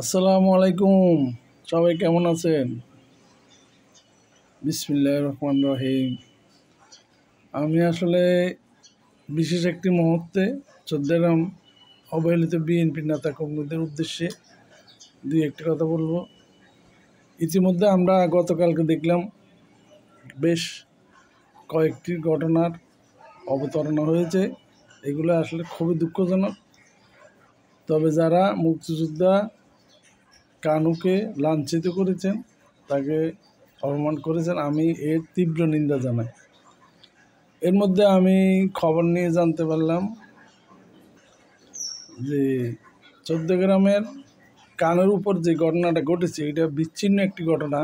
আসসালামু আলাইকুম। সবাই কেমন আছেন? বিসমিল্লাহির রহমানির রহিম। আমি আসলে বিশেষ একটি মুহূর্তে চট্টগ্রাম অবহেলিত বিএনপি নেতা কর্মীদের উদ্দেশ্যে দুই একটি কথা বলবো। ইতিমধ্যে আমরা গতকালকে দেখলাম বেশ কয়েকটি ঘটনার অবতারণা হয়েছে। এগুলো আসলে খুবই দুঃখজনক। তবে যারা মুক্তিযোদ্ধা কানুকে লাঞ্ছিত করেছেন, তাকে অপমান করেছেন, আমি এর তীব্র নিন্দা জানাই। এর মধ্যে আমি খবর নিয়ে জানতে পারলাম যে চৌদ্দগ্রামের কানের উপর যে ঘটনাটা ঘটেছে এটা বিচ্ছিন্ন একটি ঘটনা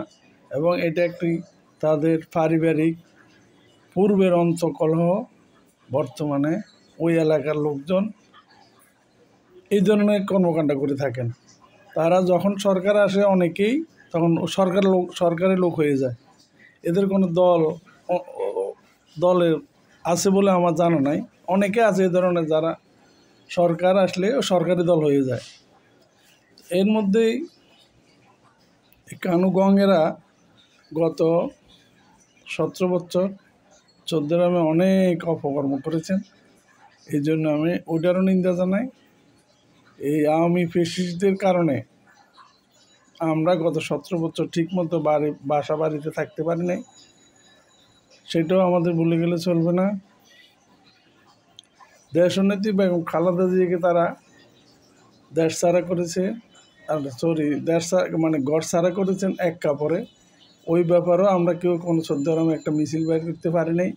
এবং এটা একটি তাদের পারিবারিক পূর্বের অন্তঃকলহ। বর্তমানে ওই এলাকার লোকজন এই ধরনের কর্মকাণ্ড করে থাকেন। তারা যখন সরকার আসে অনেকেই তখন সরকারের লোক হয়ে যায়। এদের কোনো দলের আছে বলে আমার জানা নাই। অনেকে আছে এই ধরনের যারা সরকার আসলে সরকারি দল হয়ে যায়। এর মধ্যেই কানুগঙ্গেরা গত 17 বছর চৌদ্দগ্রামে অনেক অপকর্ম করেছেন। এই জন্য আমি ওটারও নিন্দা জানাই। এই আওয়ামী ফ্যাসিস্টদের কারণে আমরা গত 17 বছর ঠিকমতো বাড়িতে থাকতে পারি নাই, সেটাও আমাদের ভুলে গেলে চলবে না। দেশনেত্রী বেগম খালেদা জিয়াকে তারা দেশ ছাড়া করেছে, ঘর ছাড়া করেছেন এক কাপড়ে। ওই ব্যাপারেও আমরা কেউ কোনো চৌদ্দগ্রামে একটা মিছিল বের করতে পারি নাই।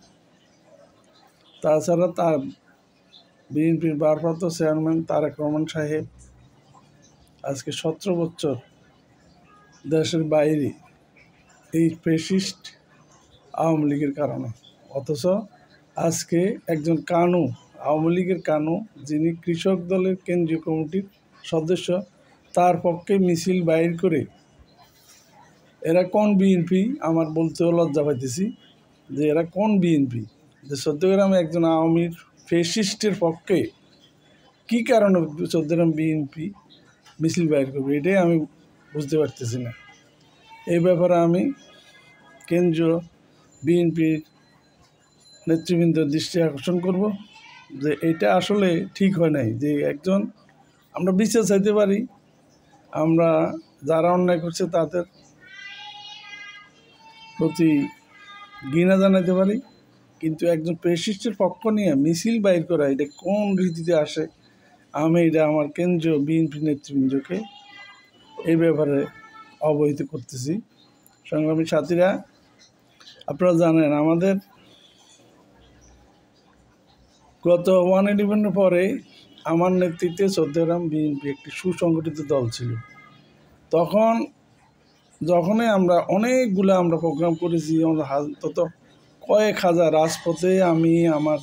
তাছাড়া তার বিএনপির ভারপ্রাপ্ত চেয়ারম্যান তারেক রহমান সাহেব আজকে 17 বছর দেশের বাইরে এই ফ্যাসিস্ট আওয়ামী লীগের কারণে। অথচ আজকে একজন আওয়ামী লীগের যিনি কৃষক দলের কেন্দ্রীয় কমিটির সদস্য, তার পক্ষে মিছিল বাইর করে এরা কোন বিএনপি আমার বলতেও লজ্জা পাইতেছি যে এরা কোন বিএনপি, যে চৌদ্দগ্রামে একজন আওয়ামী ফ্যাসিস্টের পক্ষে কী কারণে চৌদ্দগ্রাম বিএনপি মিছিল বাইর করবে, এটাই আমি বুঝতে পারতেছি না। এই ব্যাপারে আমি কেন্দ্রীয় বিএনপির নেতৃবৃন্দের দৃষ্টি আকর্ষণ করব যে এটা আসলে ঠিক হয় নাই। যে একজন আমরা বিচার চাইতে পারি, আমরা যারা অন্যায় করছে তাদের প্রতি ঘৃণা জানাতে পারি, কিন্তু একজন ফ্যাসিস্টের পক্ষ নিয়ে মিছিল বাইর করা এটা কোন রীতিতে আসে, আমি এটা আমার কেন্দ্রীয় বিএনপি নেতৃবৃন্দকে এই ব্যাপারে অবহিত করতেছি। সংগ্রামী সাথীরা, আপনারা জানেন আমাদের গত 111 পরে আমার নেতৃত্বে চৌদ্দগ্রাম বিএনপি একটি সুসংগঠিত দল ছিল। যখনই আমরা অনেকগুলো প্রোগ্রাম করেছি, অন্তত কয়েক হাজার রাজপথে আমি আমার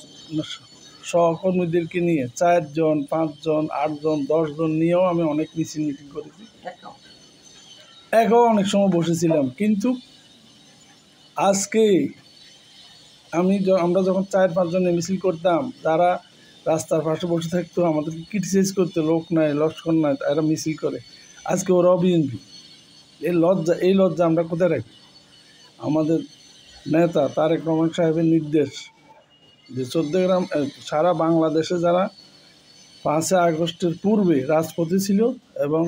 সহকর্মীদেরকে নিয়ে 4 জন 5 জন 8 জন 10 জন নিয়েও আমি অনেক মিটিং করেছি, অনেক সময় বসেছিলাম। কিন্তু আজকে আমরা যখন 4-5 জন মিছিল করতাম, তারা রাস্তার পাশে বসে থাকতো, আমাদেরকে ক্রিটিসাইজ করতো, লোক নাই লস্কর নাই, এরা মিছিল করে। আজকে ওরাও বিএনপি। এই লজ্জা আমরা কোথায় রাখি? আমাদের নেতা তারেক রহমান সাহেবের নির্দেশ যে চৌদ্দগ্রাম সারা বাংলাদেশে যারা 5 আগস্টের পূর্বে রাজপথে ছিল এবং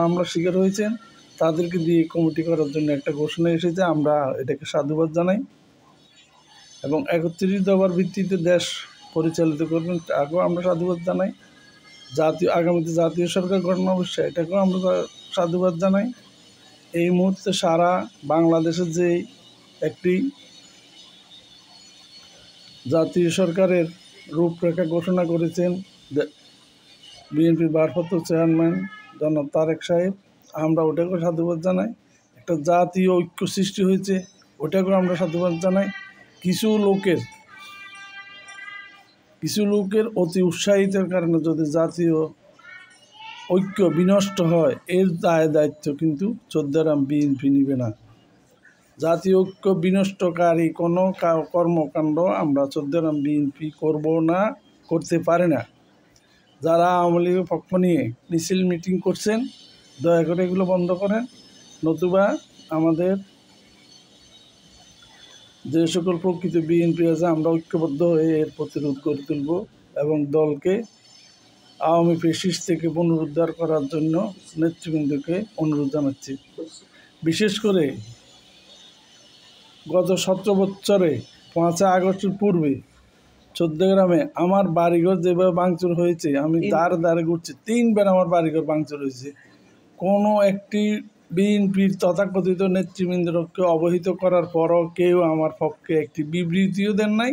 আমরা শিকার হয়েছেন, তাদেরকে দিয়ে কমিটি করার জন্য একটা ঘোষণা এসেছে। আমরা এটাকে সাধুবাদ জানাই এবং 31 দফার ভিত্তিতে দেশ পরিচালিত করবেন, তাকেও আমরা সাধুবাদ জানাই। আগামীতে জাতীয় সরকার গঠন অবশ্যই, এটাকেও আমরা সাধুবাদ জানাই। এই মুহূর্তে সারা বাংলাদেশের যে একটি জাতীয় সরকারের রূপরেখা ঘোষণা করেছেন বিএনপির ভারপ্রাপ্ত চেয়ারম্যান জনাব তারেক সাহেব, আমরা ওটাকেও সাধুবাদ জানাই। একটা জাতীয় ঐক্য সৃষ্টি হয়েছে, ওটাকেও আমরা সাধুবাদ জানাই। কিছু লোকের অতি উৎসাহিতের কারণে যদি জাতীয় ঐক্য বিনষ্ট হয়, এর দায়িত্ব কিন্তু চৌদ্দগ্রাম বিএনপি নিবে না। জাতীয় ঐক্য বিনষ্টকারী কোনো কর্মকাণ্ড আমরা চৌদ্দগ্রাম বিএনপি করতে পারে না। যারা আওয়ামী লীগের পক্ষ নিয়ে মিছিল মিটিং করছেন দয়া করে এগুলো বন্ধ করেন, নতুবা আমাদের যে সকল প্রকৃত বিএনপি আছে আমরা ঐক্যবদ্ধ হয়ে এর প্রতিরোধ গড়ে তুলব এবং দলকে আওয়ামী ফ্যাসিস্ট থেকে পুনরুদ্ধার করার জন্য নেতৃবৃন্দকে অনুরোধ জানাচ্ছি। বিশেষ করে গত 17 বছরে 5 আগস্টের পূর্বে চৌদ্দগ্রামে আমার বাড়িঘর যেভাবে ভাঙচুর হয়েছে, আমি দ্বারে দ্বারে ঘুরছি, 3বার আমার বাড়িঘর ভাঙচুর হয়েছে। কোনো একটি বিএনপির তথাকথিত নেতৃবৃন্দকে অবহিত করার পরও কেউ আমার পক্ষে একটি বিবৃতিও দেন নাই,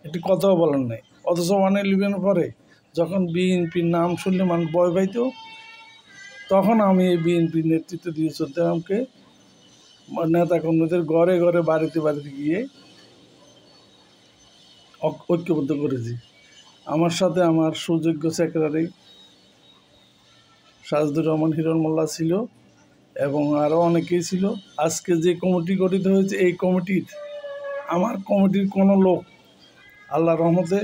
একটি কথাও বলেন নাই। অথচ 111 পরে যখন বিএনপির নাম শুনলে মানুষ ভয় পাইত, তখন আমি এই বিএনপির নেতৃত্ব দিয়ে চৌদ্দগ্রামকে নেতাকর্মীদের ঘরে ঘরে বাড়িতে বাড়িতে গিয়ে ঐক্যবদ্ধ করেছি। আমার সাথে আমার সুযোগ্য সেক্রেটারি সাজদুর রহমান হিরণ মোল্লা ছিল এবং আরও অনেকেই ছিল। আজকে যে কমিটি গঠিত হয়েছে এই কমিটির আমার কমিটির কোনো লোক আল্লাহর রহমতে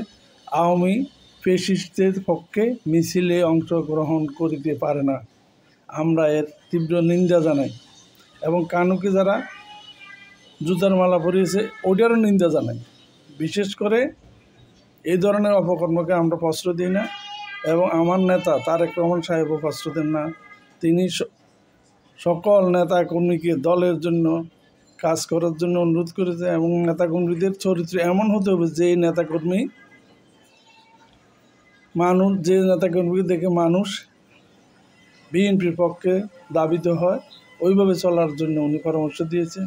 আওয়ামী ফ্যাসিস্টদের পক্ষে মিছিলে অংশগ্রহণ করিতে পারে না। আমরা এর তীব্র নিন্দা জানাই এবং কানুকে যারা জুতার মালা পরিয়েছে ওইটারও নিন্দা জানাই। বিশেষ করে এই ধরনের অপকর্মকে আমরা প্রশ্রয় দিই না এবং আমার নেতা তারেক রহমান সাহেবও প্রশ্রয় দেন না। তিনি সকল নেতাকর্মীকে দলের জন্য কাজ করার জন্য অনুরোধ করেছে এবং নেতাকর্মীদের চরিত্র এমন হতে হবে যে নেতাকর্মীকে দেখে মানুষ বিএনপির পক্ষে দাবিত হয়, ওইভাবে চলার জন্য উনি পরামর্শ দিয়েছেন।